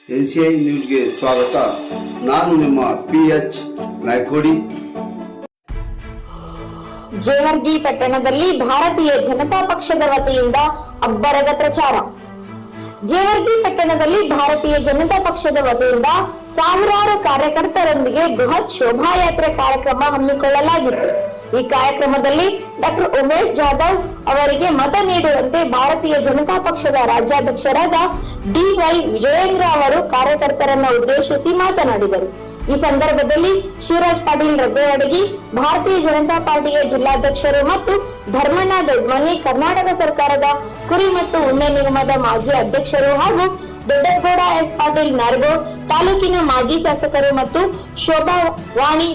NCI ನ್ಯೂಸ್ಗೆ ಸ್ವಾಗತ. ನಾನು ನಿಮ್ಮ PH ನಾಯ್ಕೋಡಿ. ಜೇವರ್ಗಿ ಪಟ್ಟಣದಲ್ಲಿ ಭಾರತೀಯ ಜನತಾ ಪಕ್ಷದ ವತಿಯಿಂದ ಅಬ್ಬರದ ಪ್ರಚಾರ. ಜೇವರ್ಗಿ ಪಟ್ಟಣದಲ್ಲಿ ಭಾರತೀಯ ಜನತಾ ಪಕ್ಷದ ವತಿಯಿಂದ ಸಾವಿರಾರು ಕಾರ್ಯಕರ್ತರೊಂದಿಗೆ ಬೃಹತ್ ಶೋಭಾಯಾತ್ರೆ ಕಾರ್ಯಕ್ರಮ ಹಮ್ಮಿಕೊಳ್ಳಲಾಗಿತ್ತು. ಈ ಕಾರ್ಯಕ್ರಮದಲ್ಲಿ ಡಾಕ್ಟರ್ ಉಮೇಶ್ ಜಾಧವ್ ಅವರಿಗೆ ಮತ ನೀಡುವಂತೆ ಭಾರತೀಯ ಜನತಾ ಪಕ್ಷದ ರಾಜ್ಯಾಧ್ಯಕ್ಷರಾದ DY ವಿಜಯೇಂದ್ರ ಅವರು ಕಾರ್ಯಕರ್ತರನ್ನು ಉದ್ದೇಶಿಸಿ ಮಾತನಾಡಿದರು. ಈ ಸಂದರ್ಭದಲ್ಲಿ ಶಿವರಾಜ್ ಪಾಟೀಲ್ ರದ್ದೇವಡಗಿ, ಭಾರತೀಯ ಜನತಾ ಪಾರ್ಟಿಯ ಜಿಲ್ಲಾಧ್ಯಕ್ಷರು ಮತ್ತು ಧರ್ಮಣ್ಣ ದೊಡ್ಮನಿ, ಕರ್ನಾಟಕ ಸರ್ಕಾರದ ಕುರಿ ಮತ್ತು ಉಣ್ಣೆ ನಿಗಮದ ಮಾಜಿ ಅಧ್ಯಕ್ಷರು ಹಾಗೂ ದೊಡ್ಡಗೌಡ S. ಪಾಟೀಲ್ ನಾರಗೋಡ್, ತಾಲೂಕಿನ ಮಾಜಿ ಶಾಸಕರು ಮತ್ತು ಶೋಭಾ ವಾಣಿ,